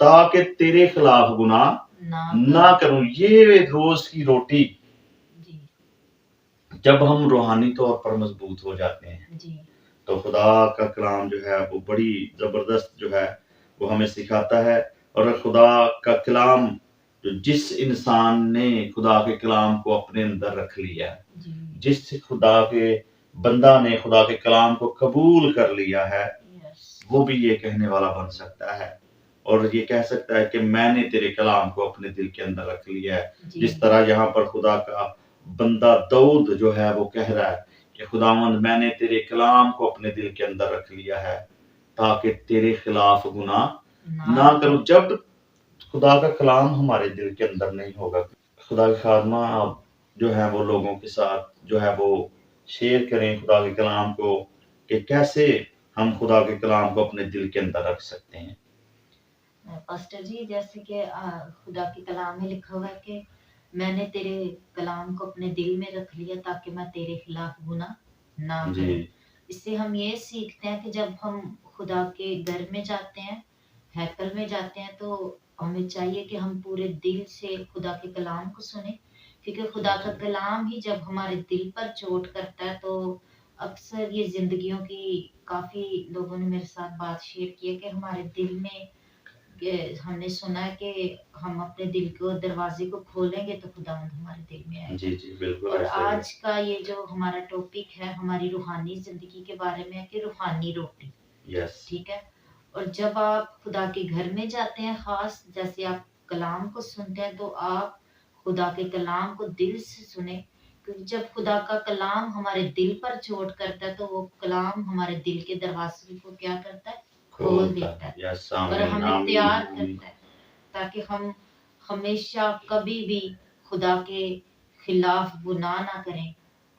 تاکہ تیرے خلاف گناہ نہ کروں. یہ روز کی روٹی جی جب ہم روحانی طور پر مضبوط ہو جاتے ہیں جی تو خدا کا کلام جو ہے وہ بڑی زبردست جو ہے وہ ہمیں سکھاتا ہے. اور خدا کا کلام جو جس انسان نے خدا کے کلام کو اپنے اندر رکھ لیا، جی جس خدا کے بندہ نے خدا کے کلام کو قبول کر لیا ہے، یس وہ بھی یہ کہنے والا بن سکتا ہے اور یہ کہہ سکتا ہے کہ میں نے تیرے کلام کو اپنے دل کے اندر رکھ لیا ہے. جی جس طرح یہاں پر خدا کا بندہ داؤد جو ہے وہ کہہ رہا ہے کہ خداوند میں نے تیرے کلام کو اپنے دل کے اندر رکھ لیا ہے تاکہ تیرے خلاف گناہ نہ کروں. جب خدا کا کلام ہمارے دل کے اندر نہیں ہوگا، خدا کے خادمہ آپ جو ہے وہ لوگوں کے ساتھ جو ہے وہ شیئر کریں خدا کے کلام کو کہ کیسے ہم خدا کے کلام کو اپنے دل کے اندر رکھ سکتے ہیں. پاسٹر جی جیسے کہ خدا کے کلام میں لکھا ہوا ہے کہ میں نے تیرے کلام کو اپنے دل میں رکھ لیا تاکہ میں تیرے خلاف گناہ نہ کروں. جی اس سے ہم یہ سیکھتے ہیں کہ جب ہم خدا کے گھر میں جاتے ہیں، ہیکل میں جاتے ہیں، تو ہمیں چاہیے کہ ہم پورے دل سے خدا کے کلام کو سنیں، کیونکہ خدا کا کلام ہی جب ہمارے دل پر چوٹ کرتا ہے تو اکثر یہ زندگیوں کی کافی لوگوں نے میرے ساتھ بات شیئر کی ہے کہ ہمارے دل میں ہم نے سنا ہے کہ ہم اپنے دل کو دروازے کو کھولیں گے تو خداوند ہمارے دل میں آئے گا. جی جی بالکل اور ایسا ہی ہے. آج کا یہ جو ہمارا ٹاپک ہے ہماری روحانی زندگی کے بارے میں ہے کہ روحانی روٹی. یس ٹھیک ہے. اور جب آپ خدا کے گھر میں جاتے ہیں، خاص جیسے آپ کلام کو سنتے ہیں تو آپ خدا کے کلام کو دل سے سنیں، کیونکہ جب خدا کا کلام ہمارے دل پر چوٹ کرتا ہے تو وہ کلام ہمارے دل کے دروازے کو کیا کرتا ہے؟ کھول دیتا ہے یس اور آمین ہمیں آمین تیار آمین. کرتا ہے تاکہ ہم ہمیشہ کبھی بھی خدا کے خلاف گناہ نہ کریں،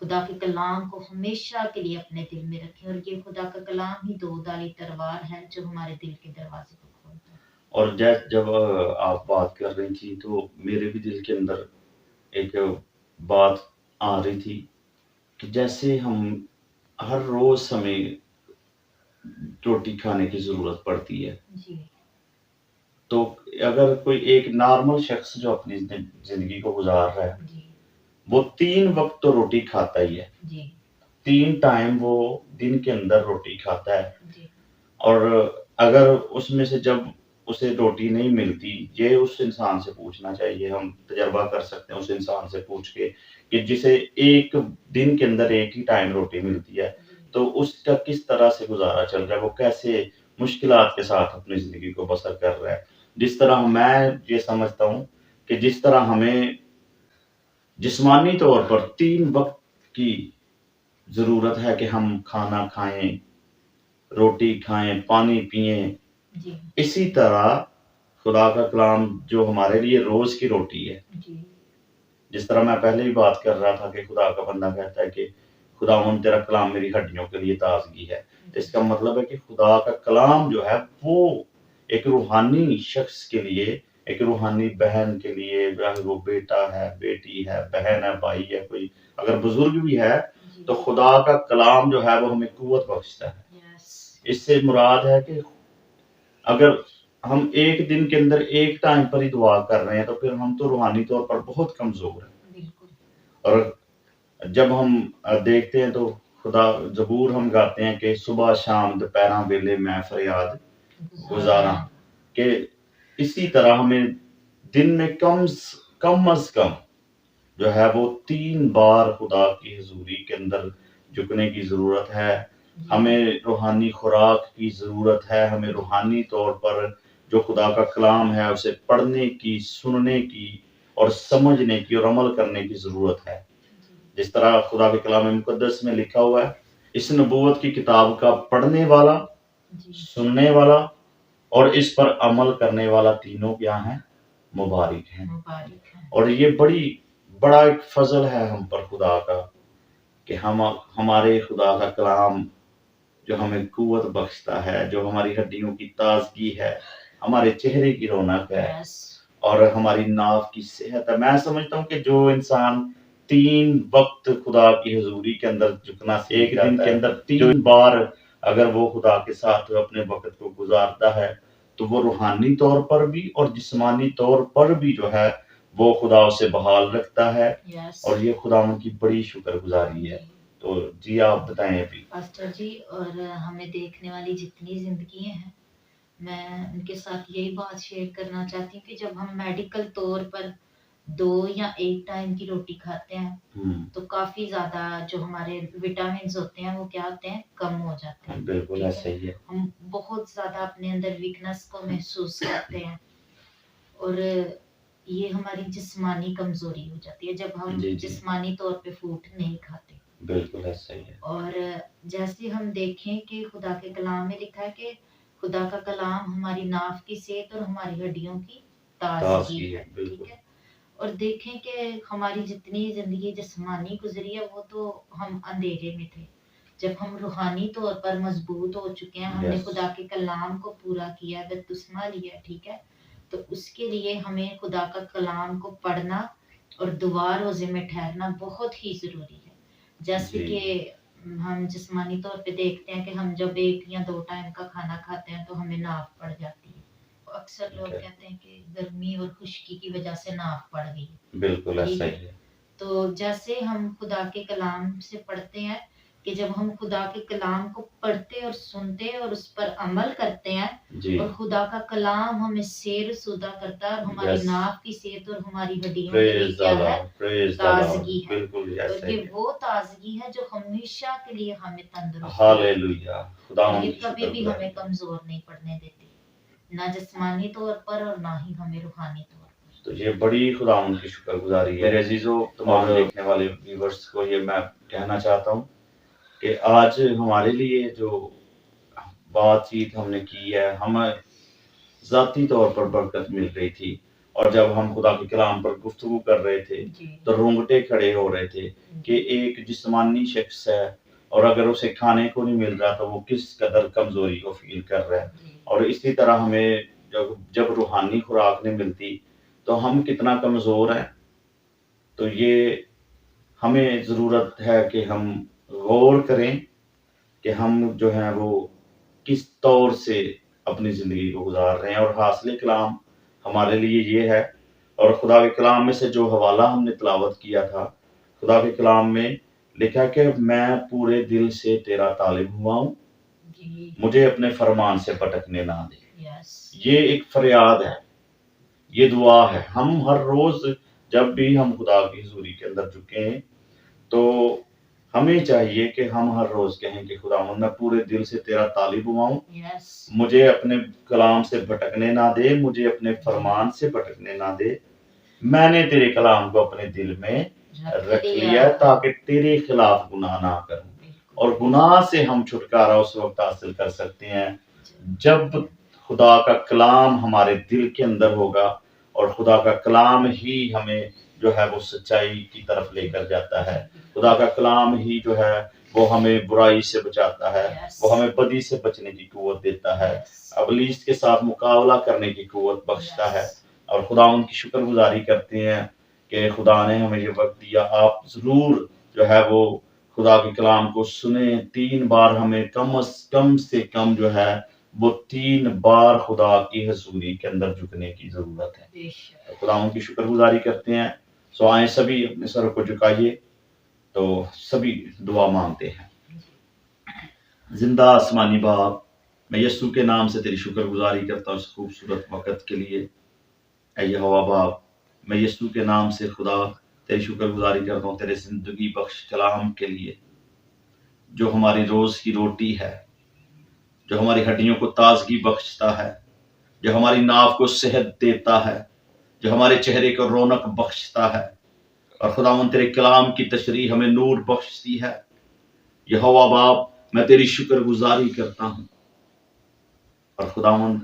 خدا کے کلام کو ہمیشہ کے لیے اپنے دل میں رکھیں. اور یہ خدا کا کلام ہی دو دالی تلوار ہے جو ہمارے دل کے دروازے کو کھولتا ہے. اور جب آپ بات کر رہی تھی تو میرے بھی دل کے اندر ایک بات آ رہی تھی کہ جیسے ہم ہر روز ہمیں روٹی کھانے کی ضرورت پڑتی ہے، جی تو اگر کوئی ایک نارمل شخص جو اپنی زندگی کو گزار رہا ہے جی وہ 3 وقت تو روٹی کھاتا ہی ہے، جی 3 ٹائم وہ دن کے اندر روٹی کھاتا ہے. جی اور اگر اس میں سے جب اسے روٹی نہیں ملتی، یہ اس انسان سے پوچھنا چاہیے، ہم تجربہ کر سکتے ہیں اس انسان سے پوچھ کے کہ جسے ایک دن کے اندر ایک ہی ٹائم روٹی ملتی ہے تو اس کا کس طرح سے گزارا چل رہا ہے، وہ کیسے مشکلات کے ساتھ اپنی زندگی کو بسر کر رہا ہے. جس طرح میں یہ سمجھتا ہوں کہ جس طرح ہمیں جسمانی طور پر 3 وقت کی ضرورت ہے کہ ہم کھانا کھائیں، روٹی کھائیں، پانی پئیں، جی اسی طرح خدا کا کلام جو ہمارے لیے روز کی روٹی ہے. جی جس طرح میں پہلے بھی بات کر رہا تھا کہ خدا کا بندہ کہتا ہے کہ خداوند تیرا کلام میری ہڈیوں کے لیے تازگی ہے. اس کا مطلب ہے کہ خدا کا کلام جو ہے وہ ایک روحانی شخص کے لیے، ایک روحانی بہن کے لیے، وہ بیٹا ہے، بیٹی ہے، بہن ہے، بھائی ہے، کوئی اگر بزرگ بھی ہے تو خدا کا کلام جو ہے وہ ہمیں قوت بخشتا ہے. اس سے مراد ہے کہ اگر ہم ایک دن کے اندر ایک ٹائم پر ہی دعا کر رہے ہیں تو پھر ہم تو روحانی طور پر بہت کمزور ہیں. بالکل. اور جب ہم دیکھتے ہیں تو خدا زبور ہم گاتے ہیں کہ صبح شام دوپہر ویلے میں فریاد گزارا، کہ اسی طرح ہمیں دن میں کم از کم جو ہے وہ 3 بار خدا کی حضوری کے اندر جھکنے کی ضرورت ہے. ہمیں روحانی خوراک کی ضرورت ہے، ہمیں روحانی طور پر جو خدا کا کلام ہے اسے پڑھنے کی، سننے کی اور سمجھنے کی اور عمل کرنے کی ضرورت ہے. جس طرح خدا کے کلام مقدس میں لکھا ہوا ہے، اس نبوت کی کتاب کا پڑھنے والا، سننے والا اور اس پر عمل کرنے والا تینوں کیا ہیں؟ مبارک ہیں. اور یہ بڑا ایک فضل ہے ہم پر خدا کا کہ ہمارے خدا کا کلام جو ہمیں قوت بخشتا ہے، جو ہماری ہڈیوں کی تازگی ہے، ہمارے چہرے کی رونق ہے اور ہماری ناف کی صحت ہے. میں سمجھتا ہوں کہ جو انسان 3 وقت خدا کی حضوری کے اندر جھکنا ایک دن کے اندر 3 بار اگر وہ خدا کے ساتھ اپنے وقت کو گزارتا ہے تو وہ روحانی طور پر بھی اور جسمانی طور پر بھی جو ہے وہ خدا اسے بحال رکھتا ہے، یس اور یہ خداوند کی بڑی شکر گزاری ہے. تو جی آپ بتائیں ابھی. پاسٹر جی، اور ہمیں دیکھنے والی جتنی زندگیاں ہیں، میں ان کے ساتھ یہی بات شیئر کرنا چاہتی ہوں کہ جب ہم میڈیکل طور پر 2 یا 1 ٹائم کی روٹی کھاتے ہیں تو کافی زیادہ جو ہمارے وٹامنز ہوتے ہیں وہ کیا ہوتے ہیں، کم ہو جاتے ہیں. بالکل ایسا ہی ہے. ہم بہت زیادہ اپنے اندر ویکنس کو محسوس کرتے ہیں، اور یہ ہماری جسمانی کمزوری ہو جاتی ہے جب ہم جی جسمانی طور پہ فوڈ نہیں کھاتے. بالکل ایسا ہی ہے. اور جیسے ہم دیکھیں کہ خدا کے کلام میں لکھا ہے کہ خدا کا کلام ہماری ناف کی صحت اور ہماری ہڈیوں کی تازگی ہے. ٹھیک ہے. اور دیکھیں کہ ہماری جتنی زندگی جسمانی گزری ہے وہ تو ہم اندھیرے میں تھے. جب ہم روحانی طور پر مضبوط ہو چکے ہیں، ہم نے خدا کے کلام کو پورا کیا، بپتسمہ لیا، ٹھیک ہے، تو اس کے لیے ہمیں خدا کا کلام کو پڑھنا اور دعا روزے میں ٹھہرنا بہت ہی ضروری ہے. جیسے کہ ہم جسمانی طور پہ دیکھتے ہیں کہ ہم جب 1 یا 2 ٹائم کا کھانا کھاتے ہیں تو ہمیں ناف پڑ جاتی ہے. اکثر لوگ کہتے ہیں کہ گرمی اور خشکی کی وجہ سے ناف پڑ گئی. بالکل ایسا ہی ہے. تو جیسے ہم خدا کے کلام سے پڑھتے ہیں کہ جب ہم خدا کے کلام کو پڑھتے اور سنتے اور اس پر عمل کرتے ہیں اور خدا کا کلام ہمیں سیر سودا کرتا ہے، اور ہماری ناف کی صحت اور ہماری ہڈیوں کے لیے کیا ہے، تازگی ہے. اور یہ وہ تازگی ہے جو ہمیشہ کے لیے ہمیں تندرست ہاللویا. اور یہ کبھی بھی ہمیں کمزور نہیں پڑنے دیتی، نہ جسمانی طور پر اور نہ ہی ہمیں روحانی طور پر. تو یہ بڑی خداوند کی شکر گزاری ہے. میرے عزیزو، تمام دیکھنے والے ویورز کو یہ میں کہنا چاہتا ہوں کہ آج ہمارے لیے جو بات چیت ہم نے کی ہے، ہمیں ذاتی طور پر برکت مل رہی تھی، اور جب ہم خدا کے کلام پر گفتگو کر رہے تھے تو رونگٹے کھڑے ہو رہے تھے کہ ایک جسمانی شخص ہے، اور اگر اسے کھانے کو نہیں مل رہا تو وہ کس قدر کمزوری کو فیل کر رہا ہے. اور اسی طرح ہمیں جب روحانی خوراک نہیں ملتی تو ہم کتنا کمزور ہیں. تو یہ ہمیں ضرورت ہے کہ ہم غور کریں کہ ہم جو ہیں وہ کس طور سے اپنی زندگی کو گزار رہے ہیں. اور حاصل کلام ہمارے لیے یہ ہے، اور خدا کے کلام میں سے جو حوالہ ہم نے تلاوت کیا تھا، خدا کے کلام میں لکھا کہ میں پورے دل سے تیرا طالب ہوا ہوں، مجھے اپنے فرمان سے بھٹکنے نہ دے. یہ ایک فریاد ہے، یہ دعا ہے. ہم ہر روز جب بھی ہم خدا کی حضوری کے اندر جھکے ہیں تو ہمیں چاہیے کہ ہم ہر روز کہیں کہ خداوند میں پورے دل سے تیرا طالب ہوا ہوں، مجھے اپنے کلام سے بھٹکنے نہ دے، مجھے اپنے فرمان سے بھٹکنے نہ دے. میں نے تیرے کلام کو اپنے دل میں رکھ لیا تاکہ تیرے خلاف گناہ نہ کروں. اور گناہ سے ہم چھٹکارا اس وقت حاصل کر سکتے ہیں جب خدا کا کلام ہمارے دل کے اندر ہوگا، اور خدا کا کلام ہی ہمیں جو ہے وہ سچائی کی طرف لے کر جاتا ہے. خدا کا کلام ہی جو ہے وہ ہمیں برائی سے بچاتا ہے، وہ ہمیں بدی سے بچنے کی قوت دیتا ہے، ابلیس کے ساتھ مقابلہ کرنے کی قوت بخشتا ہے. اور خدا ان کی شکر گزاری کرتے ہیں کہ خدا نے ہمیں یہ وقت دیا. آپ ضرور جو ہے وہ خدا کے کلام کو سنیں. 3 بار ہمیں کم سے کم جو ہے وہ 3 بار خدا کی حضوری کے اندر جھکنے کی ضرورت ہے. خدا ان کی شکر گزاری کرتے ہیں. سو آئیں سبھی اپنے سر کو جھکائیے تو سبھی دعا مانگتے ہیں. زندہ آسمانی باپ، میں یسوع کے نام سے تیری شکر گزاری کرتا ہوں اس خوبصورت وقت کے لیے. اے یہوہ باپ، میں یسوع کے نام سے خدا تیری شکر گزاری کرتا ہوں تیرے زندگی بخش کلام کے لیے، جو ہماری روز کی روٹی ہے، جو ہماری ہڈیوں کو تازگی بخشتا ہے، جو ہماری ناف کو صحت دیتا ہے، جو ہمارے چہرے کو رونق بخشتا ہے. اور خداوند تیرے کلام کی تشریح ہمیں نور بخشتی ہے. یہوہ باپ، میں تیری شکر گزاری کرتا ہوں. اور خداوند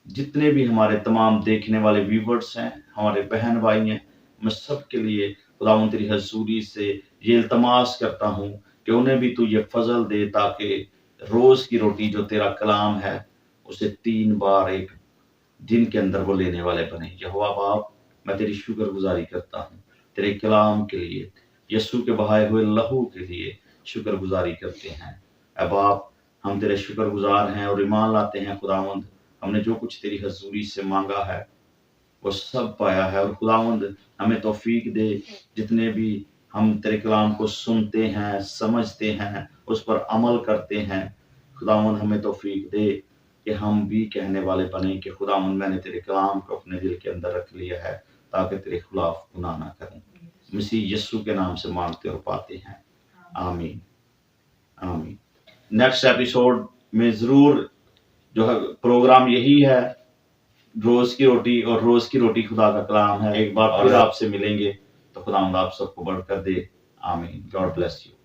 جتنے بھی ہمارے تمام دیکھنے والے ویورز ہیں، ہمارے بہن بھائی ہیں، میں سب کے لیے خداوند تیری حضوری سے یہ التماس کرتا ہوں کہ انہیں بھی تو یہ فضل دے تاکہ روز کی روٹی جو تیرا کلام ہے اسے 3 بار ایک دن کے اندر وہ لینے والے بنے. یہوہ باپ، میں تیری شکر گزاری کرتا ہوں تیرے کلام کے لیے، یسوع کے بہائے ہوئے لہو کے لیے شکر گزاری کرتے ہیں. اے باپ، ہم تیرے شکر گزار ہیں اور ایمان لاتے ہیں خداوند ہم نے جو کچھ تیری حضوری سے مانگا ہے وہ سب پایا ہے، اور خداوند ہمیں توفیق دے جتنے بھی ہم تیرے کلام کو سنتے ہیں، سمجھتے ہیں، اس پر عمل کرتے ہیں، خداوند ہمیں توفیق دے کہ ہم بھی کہنے والے بنیں کہ خداوند میں نے تیرے کلام کو اپنے دل کے اندر رکھ لیا ہے تاکہ تیرے خلاف گناہ نہ کروں۔ مسیح یسوع کے نام سے مانگتے اور پاتے ہیں، آمین آمین۔ نیکسٹ ایپیسوڈ میں ضرور جو ہے پروگرام یہی ہے، روز کی روٹی، اور روز کی روٹی خدا کا کلام ہے۔ ایک بار پھر آپ سے ملیں گے، تو خدا آپ سب کو بڑھ کر دے، آمین۔ God bless you.